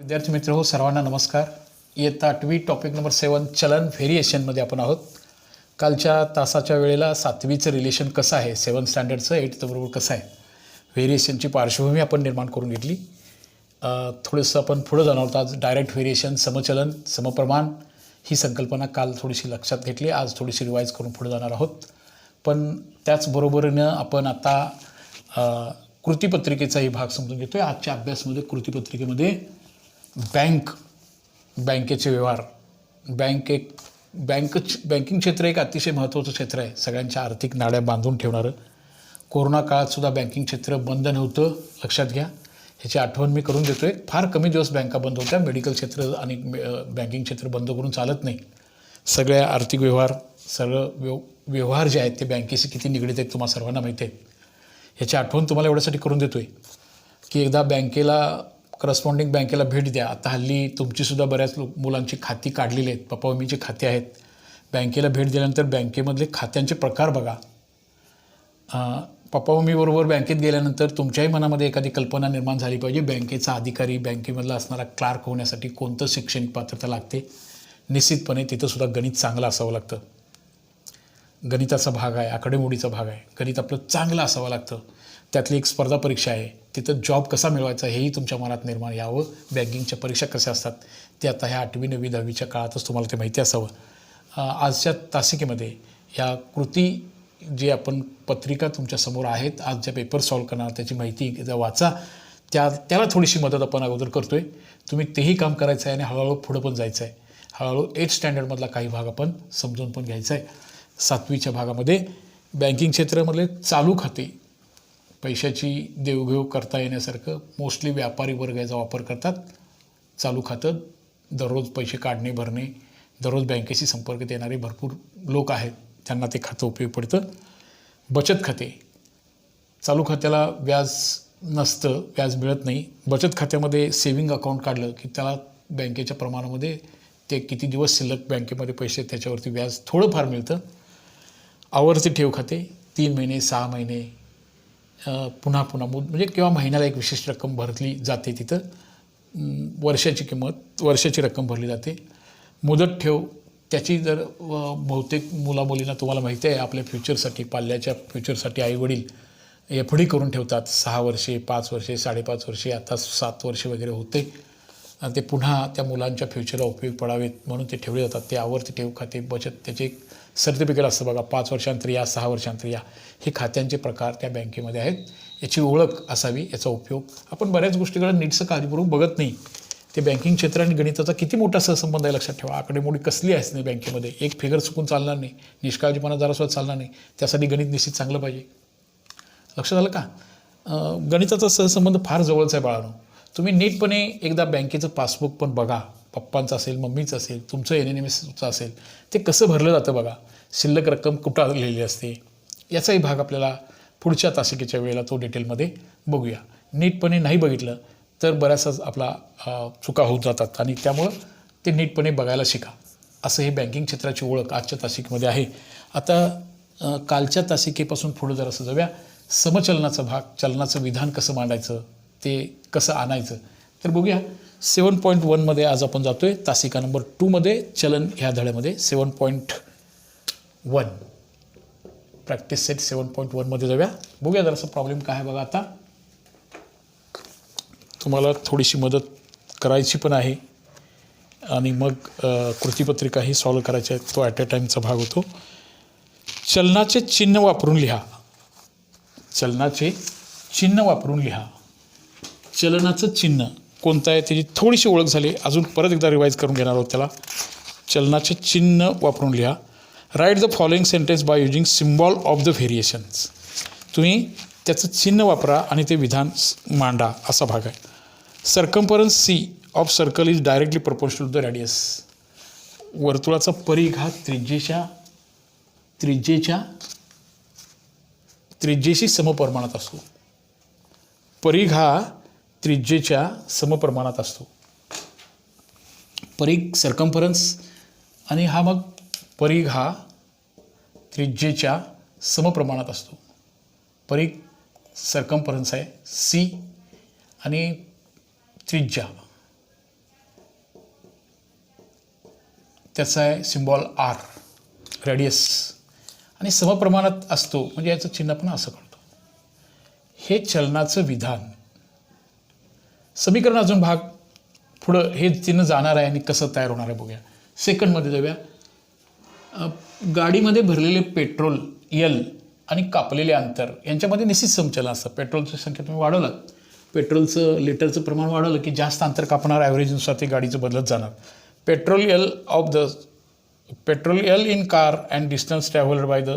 विद्यार्थी मित्र हो, सर्वांना नमस्कार. इयत्ता 8वी टॉपिक नंबर 7 चलन व्हेरिएशनमध्ये आपण आहोत. कालच्या तासाच्या वेळेला 7वीचं रिलेशन कसं आहे, 7th स्टँडर्डचं 8th बरोबर कसं आहे, व्हेरिएशनची पार्श्वभूमी आपण निर्माण करून घेतली. थोडंसं आपण पुढं जाणार आहोत. आज डायरेक्ट व्हेरिएशन, समचलन, समप्रमाण ही संकल्पना काल थोडीशी लक्षात घेतली, आज थोडीशी रिवाईज करून पुढे जाणार आहोत. पण त्याचबरोबरीनं आपण आता कृतीपत्रिकेचाही भाग समजून घेतो आहे. आजच्या अभ्यासमध्ये कृतीपत्रिकेमध्ये बँकेचे व्यवहार, बँकिंग क्षेत्र एक अतिशय महत्त्वाचं क्षेत्र आहे. सगळ्यांच्या आर्थिक नाड्या बांधून ठेवणारं. कोरोना काळातसुद्धा बँकिंग क्षेत्र बंद नव्हतं, लक्षात घ्या. ह्याची आठवण मी करून देतो आहे. फार कमी दिवस बँका बंद होत्या. मेडिकल क्षेत्र आणि बँकिंग क्षेत्र बंद करून चालत नाही. सगळ्या आर्थिक व्यवहार, सगळं व्यवहार जे आहेत ते बँकेशी किती निगडीत आहेत तुम्हाला सर्वांना माहिती आहे. ह्याची आठवण तुम्हाला एवढ्यासाठी करून देतो आहे की एकदा करस्पॉन्डिंग बँकेला भेट द्या. आता हल्ली तुमचीसुद्धा बऱ्याच मुलांची खाती काढलेली आहेत, पप्पा मम्मीची खाती आहेत. बँकेला भेट दिल्यानंतर बँकेमधले खात्यांचे प्रकार बघा. पप्पा मम्मीबरोबर बँकेत गेल्यानंतर तुमच्याही मनामध्ये एखादी कल्पना निर्माण झाली पाहिजे. बँकेचा अधिकारी, बँकेमधला असणारा क्लार्क होण्यासाठी कोणतं शैक्षणिक पात्रता लागते. निश्चितपणे तिथंसुद्धा गणित चांगलं असावं लागतं. गणिताचा भाग आहे, आकडेमोडीचा भाग आहे. गणित आपलं चांगलं असावं लागतं. त्यातली एक स्पर्धा परीक्षा आहे, तिथं जॉब कसा मिळवायचा हेही तुमच्या मनात निर्माण यावं. बँकिंगच्या परीक्षा कशा असतात ते आता ह्या 8वी 9वी 10वीच्या काळातच तुम्हाला ते माहिती असावं. आजच्या तासिकेमध्ये ह्या कृती जे आपण पत्रिका तुमच्यासमोर आहेत, आज ज्या पेपर सॉल्व करणार त्याची माहिती वाचा. त्याला थोडीशी मदत आपण अगोदर करतो आहे. तुम्ही तेही काम करायचं आहे आणि हळूहळू पुढं पण जायचं आहे. हळूहळू 8th स्टँडर्डमधला काही भाग आपण समजून पण घ्यायचा आहे. 7वीच्या भागामध्ये बँकिंग क्षेत्रामधले चालू खाते, पैशाची देवघेव करता येण्यासारखं मोस्टली व्यापारी वर्ग याचा वापर करतात. चालू खातं, दररोज पैसे काढणे, भरणे, दररोज बँकेशी संपर्कात येणारे भरपूर लोक आहेत, त्यांना ते खातं उपयोग पडतं. बचत खाते, चालू खात्याला व्याज नसतं, व्याज मिळत नाही. बचत खात्यामध्ये सेविंग अकाउंट काढलं की त्याला बँकेच्या प्रमाणामध्ये ते किती दिवस शिल्लक बँकेमध्ये पैसे त्याच्यावरती व्याज थोडंफार मिळतं. आवर्ती ठेव खाते, 3 महिने, 6 महिने, पुन्हा म्हणजे किंवा महिन्याला एक विशिष्ट रक्कम भरली जाते. तिथं वर्षाची रक्कम भरली जाते. मुदत ठेव, त्याची जर बहुतेक मुलामुलींना तुम्हाला माहिती आहे आपल्या फ्युचरसाठी, पाल्याच्या फ्युचरसाठी आईवडील एफ डी करून ठेवतात. 6 वर्षे, 5 वर्षे, 5.5 वर्षे, आता 7 वर्षे वगैरे होते. आणि ते पुन्हा त्या मुलांच्या फ्युचरला उपयोग पडावेत म्हणून ते ठेवले जातात. ते आवर्ती ठेव खाते, बचत, त्याचे एक सर्टिफिकेट असतं बघा, 5 वर्षांतर या, 6 वर्षांतर या. हे खात्यांचे प्रकार त्या बँकेमध्ये आहेत. याची ओळख असावी, याचा उपयोग. आपण बऱ्याच गोष्टीकडे नीटसं काळजीपूर्वक बघत नाही. ते बँकिंग क्षेत्र आणि गणिताचा किती मोठा सहसंबंध आहे लक्षात ठेवा. आकडेमोडी कसली आहे नाही बँकेमध्ये, एक फिगर चुकून चालणार नाही, निष्काळजीपणा जरासुद्धा चालणार नाही. त्यासाठी गणित निश्चित चांगलं पाहिजे. लक्षात आलं का? गणिताचा सहसंबंध फार जवळचा आहे बाळांनो. तुम्ही नीटपणे एकदा बँकेचं पासबुक पण बघा. पप्पांचं असेल, मम्मीचं असेल, तुमचं NNMSचं असेल, ते कसं भरलं जातं बघा. शिल्लक रक्कम कुठं आलेली असते, याचाही भाग आपल्याला पुढच्या तासिकेच्या वेळेला तो डिटेलमध्ये बघूया. नीटपणे नाही बघितलं तर बऱ्याचसाच आपला चुका होत जातात आणि त्यामुळं ते नीटपणे बघायला शिका. असं हे बँकिंग क्षेत्राची ओळख आजच्या तासिकेमध्ये आहे. आता कालच्या तासिकेपासून पुढं जर असं जाऊया, समचलनाचा भाग, चलनाचं विधान कसं मांडायचं, ते कसं आणायचं तर बघूया. 7.1मध्ये आज आपण जातो आहे. तासिका नंबर 2मध्ये चलन ह्या धड्यामध्ये 7.1 प्रॅक्टिस सेट 7.1मध्ये जाऊया. बघूया जरासं प्रॉब्लेम काय आहे बघा. आता तुम्हाला थोडीशी मदत करायची पण आहे आणि मग कृतीपत्रिकाही सॉल्व करायची आहे. तो ॲट अ टाईमचा भाग होतो. चलनाचे चिन्ह वापरून लिहा. चलनाचे चिन्ह वापरून लिहा. चलनाचं चिन्ह कोणतं आहे त्याची थोडीशी ओळख झाली. अजून परत एकदा रिवाईज करून घेणार आहोत त्याला. चलनाचे चिन्ह वापरून लिहा. Write the following sentence by using symbol of the variations. तुम्ही त्याचं चिन्ह वापरा आणि ते विधान मांडा, असा भाग आहे. Circumference C of circle is directly proportional to the radius. वर्तुळाचा परिघ हा त्रिज्येशी समप्रमाणात असतो. परिघ हा त्रिज्येच्या समप्रमाणात असतो. परिघ सर्कम्फरन्स आणि हा मग परिघ हा त्रिज्येच्या समप्रमाणात असतो. परिघ सर्कम्फरन्स आहे C आणि त्रिज्या त्याचा आहे सिम्बॉल आर, रेडियस, आणि समप्रमाणात असतो म्हणजे याचं चिन्ह पण असं करतो. हे चलनाचं विधान. समीकरण अजून भाग पुढं हे चिन्ह जाणार आहे आणि कसं तयार होणार आहे बघूया. सेकंडमध्ये जाऊया. गाडीमध्ये भरलेले पेट्रोल एल आणि कापलेले अंतर यांच्यामध्ये निश्चित समचलन असतं. पेट्रोलची संख्या तुम्ही वाढवलं, पेट्रोलचं लिटरचं प्रमाण वाढवलं की जास्त अंतर कापणार, ॲव्हरेजनुसार ते गाडीचं बदलत जाणार. Petrol L in car and distance travelled by the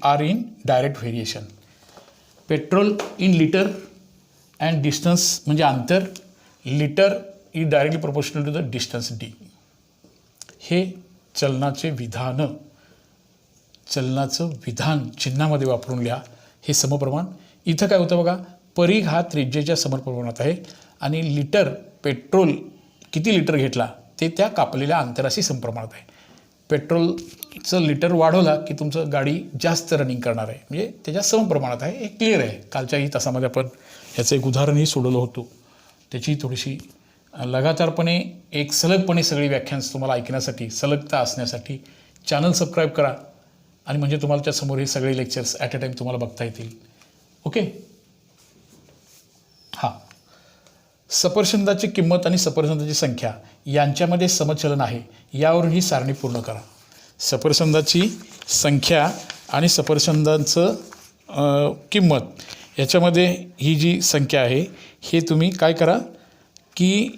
R in direct variation. Petrol in litre and distance म्हणजे अंतर, litre is directly proportional to the distance D. हे चलनाचे विधान, चलनाचं विधान चिन्हामध्ये वापरून लिहा. हे समप्रमाण. इथं काय होतं बघा, परिघ हा त्रिज्येच्या समप्रमाणात आहे आणि लिटर पेट्रोल किती लिटर घेतला ते त्या कापलेल्या अंतराशी समप्रमाणात आहे. पेट्रोलचं लिटर वाढवला की तुमचं गाडी जास्त रनिंग करणार आहे, म्हणजे त्याच्या समप्रमाणात आहे. हे क्लिअर आहे. कालच्याही तासामध्ये आपण ह्याचं एक उदाहरणही सोडवलं होतं. त्याची थोडीशी लगातारपणे एक सलगपणे सगळी व्याख्यान्स तुम्हाला ऐकण्यासाठी, सलगता असण्यासाठी चॅनल सबस्क्राईब करा आणि म्हणजे तुम्हाला समोर हे सगळे लेक्चर्स ॲट अ टाईम तुम्हाला बघता येतील. ओके. हां, सफरचंदाची किंमत आणि सफरचंदाची संख्या यांच्यामध्ये समचलन आहे, यावरून ही सारणी पूर्ण करा. सफरचंदाची संख्या आणि सफरचंदाचं किंमत याच्यामध्ये ही जी संख्या आहे हे तुम्ही काय करा की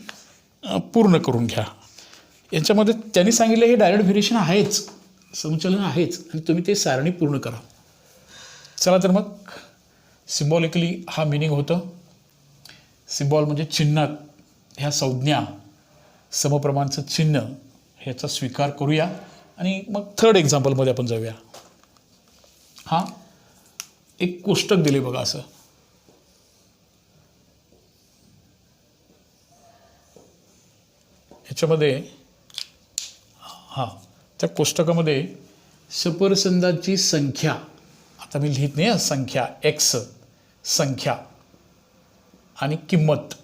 पूर्ण करून घ्या. याच्यामध्ये त्यांनी सांगितलं हे डायरेक्ट व्हेरिएशन आहेच, समचलन आहेच, आणि तुम्ही ते सारणी पूर्ण करा. चला तर मग सिम्बॉलिकली हा मिनिंग होतं. सिम्बॉल म्हणजे चिन्हात ह्या संज्ञा, समप्रमाणचं चिन्ह ह्याचा स्वीकार करूया आणि मग थर्ड एक्झाम्पलमध्ये आपण जाऊया. हां, एक कोष्टक दिले बघा असं. ह्याच्यामध्ये हां, त्या कोष्टकामध्ये सफरचंदाची संख्या, आता मी लिहित नाही, संख्या एक्स संख्या आणि किंमत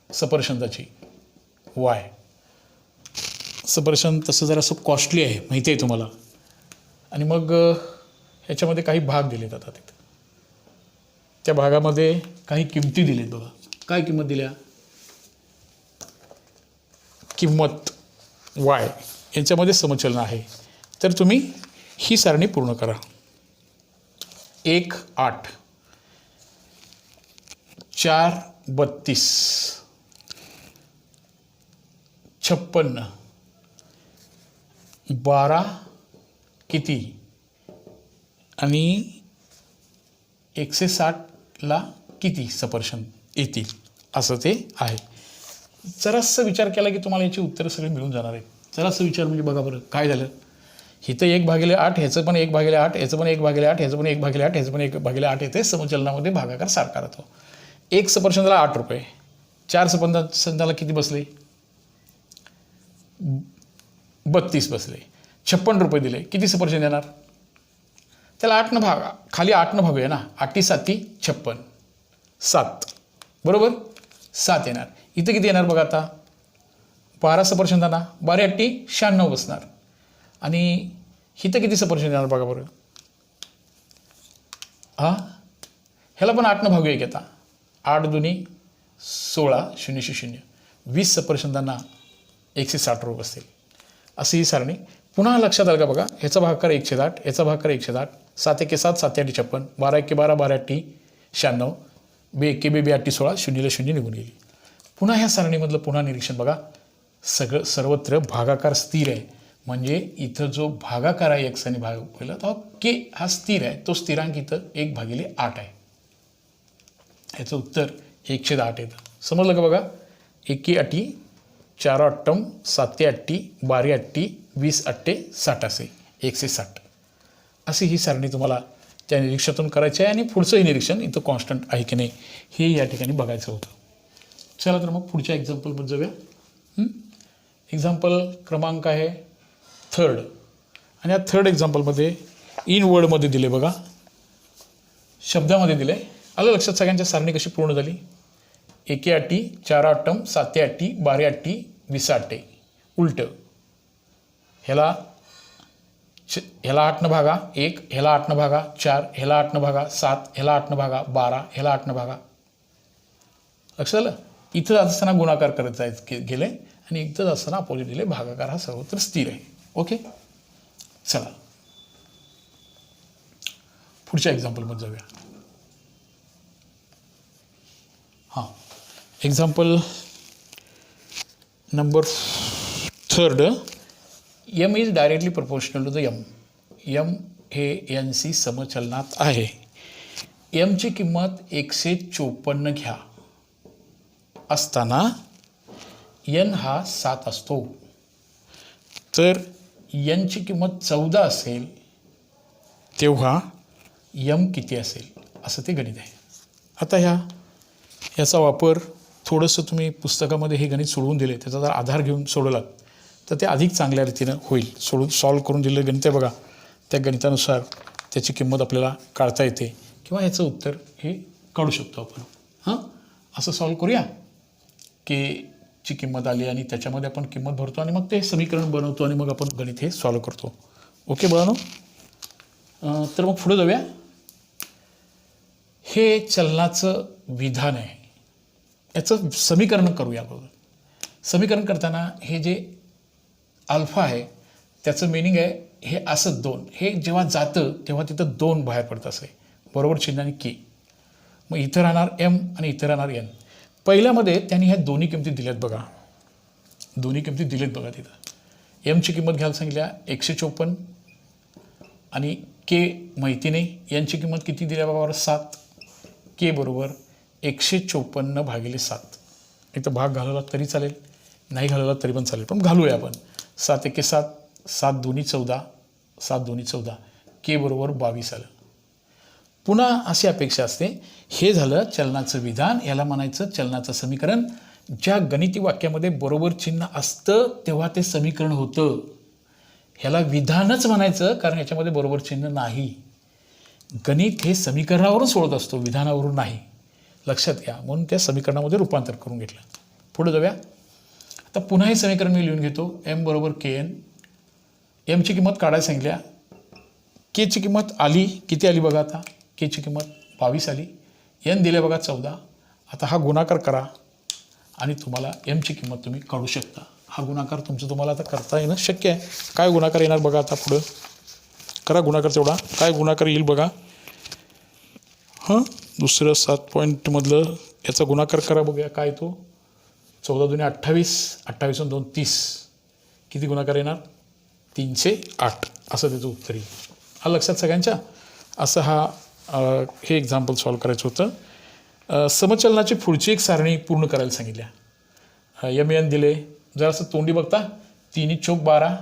सफरचंदाची वाय. सफरचंद तसं जरासं कॉस्टली आहे, माहिती आहे तुम्हाला. आणि मग ह्याच्यामध्ये काही भाग दिले जातात. त्या भागामध्ये काही किमती दिलेत बघा. काय किंमत दिल्या? किंमत वाय यांच्यामध्ये समचलन आहे. तर तुम्ही ही सारणी पूर्ण करा. 1 8 4 32 56 12 किती आणि 160ला किती सफरचंद येतील असं ते आहे. जरासं विचार केला की तुम्हाला याची उत्तरं सगळी मिळून जाणार आहेत. जरासं विचार म्हणजे बघा बरं काय झालं. इथं 1/8, ह्याचं पण 1/8, ह्याचं पण 1/8, ह्याचं पण 1/8, ह्याचं पण 1/8 येते. समचलनामध्ये भागाकार सारखा राहतो. 1 सफरचंदाला 8 रुपये, 4 सफरचंदाला किती बसले? 32 बसले. 56 रुपये दिले. किती सफरचंद येणार? त्याला 8 भागा, खाली 8 भागूया ना. 8 7 56, 7 बरोबर 7 येणार. इथं किती येणार बघा आता? 12 सफरचंदांना 12 8 96 बसणार. आणि इथं किती सफरचंद येणार बघा बरं. हां, ह्याला पण 8 भागूया की आता. 8 दुनी 16 0 0 20 सफरचंदांना 160 रुपये बसतील. अशी ही सारणी पुन्हा लक्षात आलं का बघा. ह्याचा भागाकार 1/8, ह्याचा भागाकार 1/8, 7 1 7 7 8 56, 12 1 12 12 8 96, 2 1 2 8 16, 0 0 निघून गेली. पुन्हा ह्या सारणीमधलं पुन्हा निरीक्षण बघा. सगळं सर्वत्र भागाकार स्थिर आहे. म्हणजे इथं जो भागाकार आहे एक्स आणि भाग पहिला तो के हा स्थिर आहे. तो स्थिरांक इथं 1/8 आहे. ह्याचं उत्तर 108 येतं. समजलं का बघा. 1 8 4 8 7 8 12 8 20 8 60 असे 160. अशी ही सारणी तुम्हाला त्या निरीक्षणातून करायची आहे. आणि पुढचंही निरीक्षण इथं कॉन्स्टंट आहे की नाही हे या ठिकाणी बघायचं होतं. चला तर मग पुढच्या एक्झाम्पलमध्ये जाऊया. एक्झाम्पल क्रमांक आहे 3rd. आणि या 3rd एक्झाम्पलमध्ये इन वर्डमध्ये दिले बघा, शब्दामध्ये दिले. आलं लक्षात सगळ्यांच्या सारणी कशी पूर्ण झाली. 1 8 4 8 7 8 12 8 20 8 उलटं. ह्याला 8 भागा 1, ह्याला 8 भागा 4, ह्याला 8 भागा 7, ह्याला 8 भागा 12, ह्याला 8 भागा. लक्षात आलं. इथं असताना गुणाकार करत जायचं गेले आणि इथं असताना अपोजिट दिले भागाकार हा सर्वत्र स्थिर आहे. ओके, चला पुढच्या एक्झाम्पलमध्ये जाऊया. हां, example number 3. M is directly proportional to the M. M हे N शी समचलनात आहे. M ची किंमत 154 घ्या असताना N हा 7 असतो. तर N ची किंमत 14 असेल तेव्हा M किती असेल, असं ते गणित आहे. आता याचा वापर थोडंसं तुम्ही पुस्तकामध्ये हे गणित सोडवून दिले, त्याचा जर आधार घेऊन सोडवलात तर ते अधिक चांगल्या रीतीनं होईल. सॉल्व करून दिलेलं गणित आहे बघा, त्या गणितानुसार त्याची किंमत आपल्याला काढता येते किंवा ह्याचं उत्तर हे काढू शकतो आपण. हां, असं सॉल्व करूया की ची किंमत आली आणि त्याच्यामध्ये आपण किंमत भरतो आणि मग ते समीकरण बनवतो आणि मग आपण गणित हे सॉल्व करतो. ओके बाळांनो, तर मग पुढे जाऊया. हे चलनाचं विधान आहे, याचं समीकरण करूया. बरोबर, समीकरण करताना हे जे अल्फा आहे त्याचं मिनिंग आहे हे असं 2, हे जेव्हा जातं तेव्हा तिथं 2 बाहेर पडतं असं आहे, बरोबर चिन्हाने के. मग इथं राहणार M आणि इथं राहणार N. पहिल्यामध्ये त्यांनी ह्या दोन्ही किमती दिल्यात बघा, दोन्ही किमती दिलेत बघा. तिथं M ची किंमत घ्यायला सांगितल्या 154 आणि के माहिती नाही. N ची किंमत किती दिल्या बघा, 7. के बरोबर 154/7. एक तर भाग घालवला तरी चालेल, नाही घालवला तरी पण चालेल, पण घालूया आपण. 7 एके 7, 7 दोन्ही 14, 7 दोन्ही 14, के बरोबर 22 आलं. पुन्हा अशी अपेक्षा असते, हे झालं चलनाचं विधान, याला म्हणायचं चलनाचं समीकरण. ज्या गणिती वाक्यामध्ये बरोबर चिन्ह असतं तेव्हा ते समीकरण होतं. ह्याला विधानच म्हणायचं, कारण ह्याच्यामध्ये बरोबर चिन्ह नाही. गणित हे समीकरणावरून सोडत असतो, विधानावरून नाही. लक्षात घ्या, म्हणून त्या समीकरणामध्ये रूपांतर करून घेतलं. पुढे जाऊया. आता पुन्हा हे समीकरण मी लिहून घेतो. M बरोबर KN. M ची किंमत काढायला सांगितल्या. के ची किंमत आली, किती आली बघा. आता के ची किंमत 22 आली. N दिले बघा 14. आता हा गुणाकार करा आणि तुम्हाला M ची किंमत तुम्ही काढू शकता. हा गुणाकार तुम्हाला आता करता येणं शक्य आहे. काय गुणाकार येणार बघा, आता पुढं करा गुणाकार तेवढा. काय गुणाकार येईल बघा. हां, दुसरं 7 पॉईंटमधलं याचा गुणाकार करा, बघूया काय तो. 14 दुने 28, 28 2 30. किती गुणाकार येणार, 308. असं त्याचं उत्तर येईल. हा लक्षात सगळ्यांच्या. असं हे एक्झाम्पल सॉल्व करायचं होतं. समचलनाची पुढची एक सारणी पूर्ण करायला सांगितल्या. MN दिले, जर असं तोंडी बघता 3 चोक 12,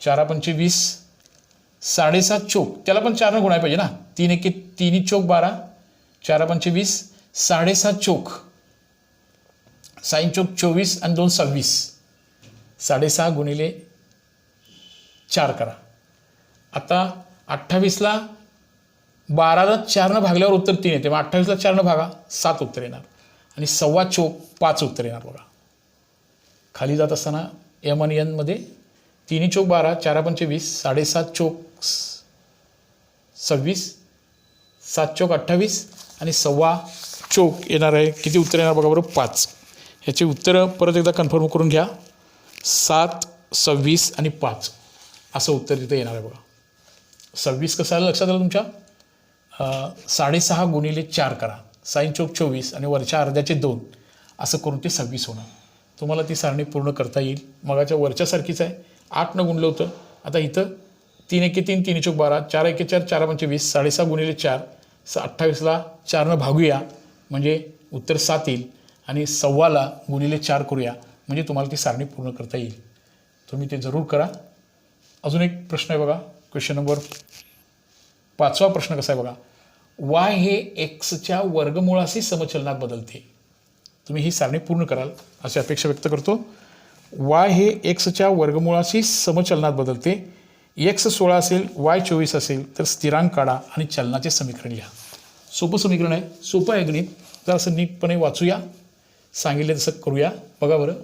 4 पंचे 20, 7.5 चोक, त्याला पण 4 गुणाय पाहिजे ना. 3 एके 3 चोक 12, 4 पंचे 20, 7.5 चोक, 6 चोक 24 आणि 2 26. 6.5 गुणिले 4 करा. आता 28ला 12ला 4 भागल्यावर उत्तर 3 येते. मग 28ला 4 भागा 7 उत्तर येणार आणि 1.25 चोक 5 उत्तर येणार बघा. खाली जात असताना M आणि N मध्ये 3 चोक 12, 4 पंचे 20, 7.5 चोक 26, 7 चोक 28 आणि 1.25 चोक येणार आहे. किती उत्तर येणार बघा बरोबर, 5. ह्याची उत्तरं परत एकदा कन्फर्म करून घ्या. 7, 26 आणि 5 असं उत्तर तिथे येणार आहे बघा. 26 कसं आलं लक्षात आलं तुमच्या. 6.5 गुणिले 4 करा, 6 चोक 24 आणि वरच्या अर्ध्याचे 2 असं करून ते 26 होणार. तुम्हाला ती सारणी पूर्ण करता येईल. मगाच्या वरच्यासारखीच आहे. 8 न गुणलं होतं. आता इथं 3 एके 3, 3 चोक 12, 4 एके 4, 4 पंचे 20, 6.5 गुणिले 4, 28ला 4 न भागूया म्हणजे उत्तर 7 येईल आणि 1.25ला गुणिले 4 करूया म्हणजे तुम्हाला ती सारणी पूर्ण करता येईल. तुम्ही ते जरूर करा. अजून एक प्रश्न आहे बघा, क्वेश्चन नंबर 5वा प्रश्न कसा आहे बघा. y हे एक्सच्या वर्गमूळाशी समचलनात बदलते. तुम्ही ही सारणी पूर्ण कराल अशी अपेक्षा व्यक्त करतो. y हे एक्सच्या वर्गमूळाशी समचलनात बदलते. x 16 असेल, y 24 असेल तर स्थिरांक काढा आणि चलनाचे समीकरण लिहा. सोपं समीकरण आहे, सोपं आहे गणित. जर असं नीटपणे वाचूया, सांगितले तसं करूया. बघा बरं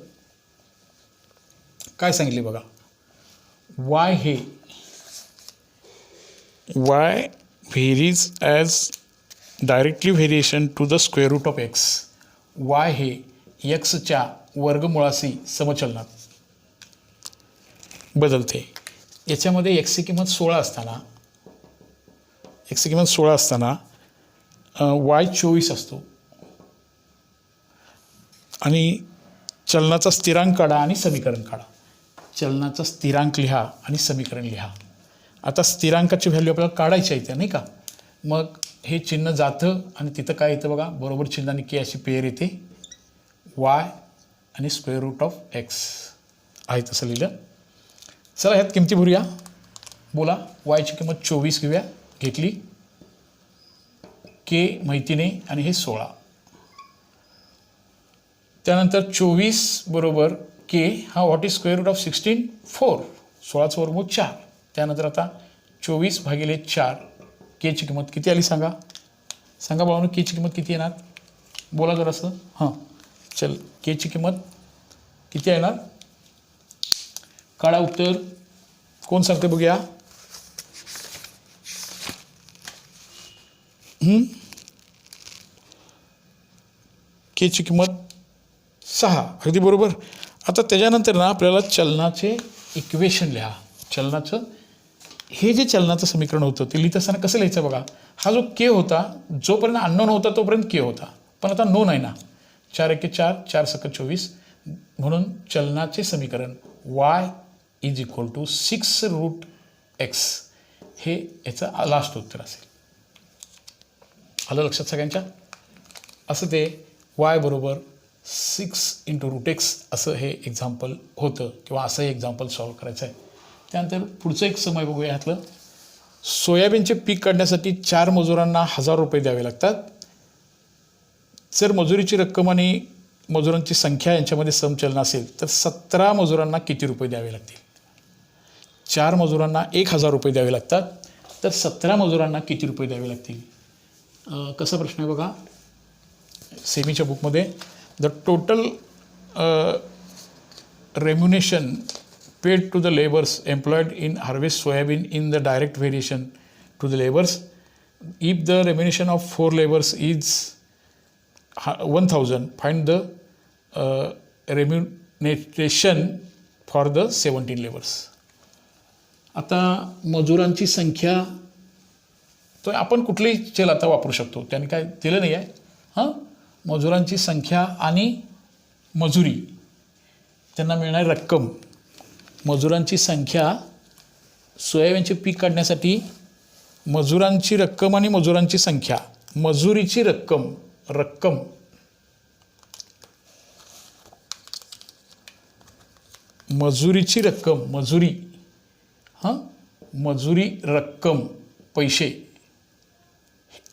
काय सांगितले बघा. वाय हे Y varies as directly variation to the square root of X. Y हे एक्सच्या वर्गमुळाशी समचलनात बदलते. याच्यामध्ये एक्सची किंमत 16 असताना वाय 24 असतो आणि चलनाचा स्थिरांक काढा आणि समीकरण काढा. चलनाचा स्थिरांक लिहा आणि समीकरण लिहा. आता स्थिरांकाची व्हॅल्यू आपल्याला काढायची आहे नाही का. मग हे चिन्ह जातं आणि तिथं काय येतं बघा, बरोबर चिन्हाने के अशी पेयर येते. वाय आणि स्क्वेअर रूट ऑफ एक्स आहे तसं लिहिलं. चला ह्यात किमती भरूया. बोला, वायची किंमत 24 घेतली, के माहिती नाही आणि हे 16. त्यानंतर 24 बरोबर के हा what is square root of 16 4. 16चं वर्गमूळ 4. त्यानंतर आता 24/4 केची किंमत किती आली सांगा. सांगा बाबांनो, केची किंमत किती येणार. बोला जरासं. हां चल, केची किंमत किती येणार काढा उत्तर. कोण सांगते बघूया. केची किंमत 6. अगदी बरोबर. आता त्याच्यानंतर ना आपल्याला चलनाचे इक्वेशन लिहा. चलनाचं हे जे चलनाचं समीकरण होतं ते लिहित असताना कसं लिहायचं बघा. हा जो के होता, जोपर्यंत अननोन होता तोपर्यंत के होता, पण आता नोन आहे ना. 4 1 4 4 7 24. म्हणून चलनाचे समीकरण y is equal to 6 root X हे याचं लास्ट उत्तर असेल. आलं लक्षात सगळ्यांच्या. असं ते y बरोबर 6 × रूट एक्स असं हे एक्झाम्पल होतं किंवा असं हे एक्झाम्पल सॉल्व करायचं आहे. त्यानंतर पुढचं एक समय बघूया ह्यातलं. सोयाबीनचे पीक काढण्यासाठी 4 मजुरांना 1000 रुपये द्यावे लागतात. जर मजुरीची रक्कम आणि मजुरांची संख्या यांच्यामध्ये समचलन असेल तर 17 मजुरांना किती रुपये द्यावे लागतील. 4 मजुरांना 1000 रुपये द्यावे लागतात, तर 17 मजुरांना किती रुपये द्यावे लागतील. कसा प्रश्न आहे बघा. सेमीच्या बुकमध्ये the total remuneration paid to the laborers employed in harvest soybean in the direct variation to the laborers. If the remuneration of 4 laborers is 1000, find the remuneration for the 17 laborers. आता मजुरांची संख्या तो आपण कुठलेही चल आता वापरू शकतो, त्याने काय दिलं नाही आहे. हां, मजुरांची संख्या आणि मजुरी त्यांना मिळणारी रक्कम. मजुरांची संख्या सोयाबीनचे पीक काढण्यासाठी मजुरांची रक्कम आणि मजुरांची संख्या. मजुरीची रक्कम मजुरीची रक्कम मजुरी रक्कम पैसे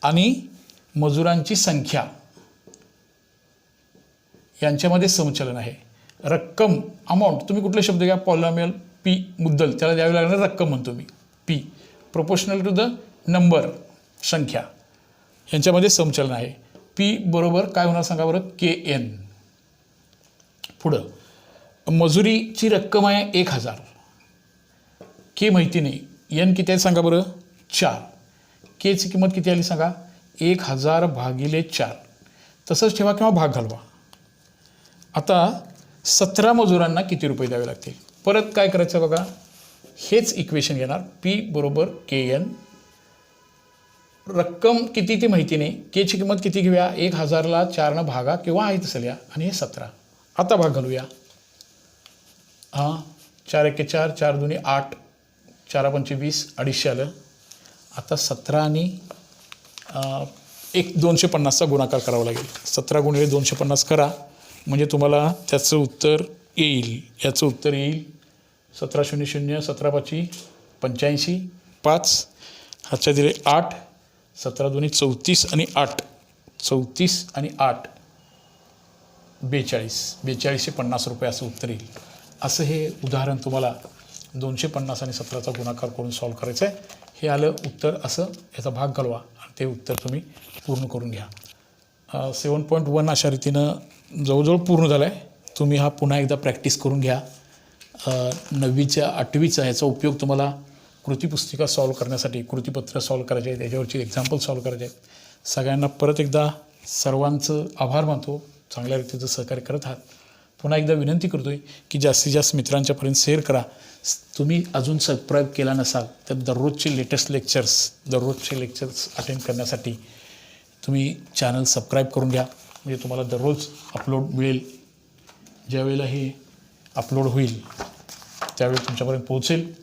आणि मजुरांची संख्या यांच्यामध्ये समचलन आहे. रक्कम अमाऊंट तुम्ही कुठले शब्द घ्या. पॉलिनॉमियल पी मुद्दल त्याला द्यावी लागणार रक्कम म्हणतो मी. P proportional to the number संख्या यांच्यामध्ये समचलन आहे. पी बरोबर काय होणार सांगा बरं. के एन. पुढं मजुरीची रक्कम आहे 1000. के माहिती नाही. एन किती आहे सांगा बरं. 4. केची किंमत किती आली सांगा. 1000/4. तसंच ठेवा किंवा भाग घालवा. आता 17 मजुरांना किती रुपये द्यावे लागतील. परत काय करायचं बघा. हेच इक्वेशन घेणार. पी बरोबर के एन. रक्कम किती ती माहिती नाही. केची किंमत किती घेऊया. 1000ला 4नं भागा किंवा आहे तसं लिहा आणि हे 17. आता भाग घालूया. हां 4 1 4 4 2 8 4 5 20 250 आलं. आता 17 आणि 250चा गुणाकार करावा लागेल. 17 × 250 करा म्हणजे तुम्हाला त्याचं उत्तर येईल. याचं उत्तर येईल 17 0 0 17 5 85 5. ह्याच्या दिले 8. 17 2 34 आणि 8 34 आणि 8 42. 4250 रुपये असं उत्तर येईल. असं हे उदाहरण तुम्हाला 250 आणि 17चा गुणाकार करून सॉल्व करायचं आहे. हे आलं उत्तर असं. याचा भाग घालवा आणि ते उत्तर तुम्ही पूर्ण करून घ्या. 7.1 अशा रीतीनं जवळजवळ पूर्ण झालं आहे. तुम्ही हा पुन्हा एकदा प्रॅक्टिस करून घ्या. 9वीच्या 8वीचा ह्याचा उपयोग तुम्हाला कृतीपुस्तिका सॉल्व करण्यासाठी, कृतीपत्र सॉल्व करायचे आहे, त्याच्यावरची एक्झाम्पल सॉल्व करायचे आहेत. सगळ्यांना परत एकदा सर्वांचं आभार मानतो, चांगल्या रीतीचं सहकार्य करत आहात. पुन्हा एकदा विनंती करतो आहे की जास्तीत जास्त मित्रांच्यापर्यंत शेअर करा. तुम्ही अजून सबस्क्राईब केला नसाल तर दररोजचे दररोजचे लेक्चर्स अटेंड करण्यासाठी तुम्ही चॅनल सबस्क्राईब करून घ्या. म्हणजे तुम्हाला दररोज अपलोड मिळेल. ज्यावेळेला हे अपलोड होईल त्यावेळी तुमच्यापर्यंत पोहोचेल.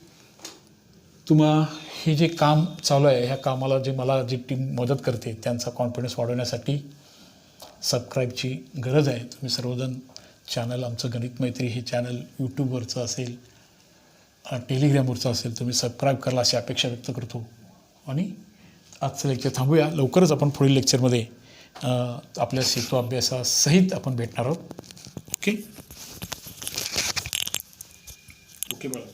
हे जे काम चालू आहे, ह्या कामाला मला जी टीम मदत करते त्यांचा कॉन्फिडन्स वाढवण्यासाठी सबस्क्राईबची गरज आहे. तुम्ही सर्वजण चॅनल, आमचं गणित मैत्री हे चॅनल यूट्यूबवरचं असेल, टेलिग्रामवरचं असेल, तुम्ही सबस्क्राईब कराल अशी अपेक्षा व्यक्त करतो. आणि आजचं लेक्चर थांबूया. लवकरच आपण पुढील लेक्चरमध्ये आपल्या सेतू अभ्यासासहित आपण भेटणार आहोत. ओके बाळा.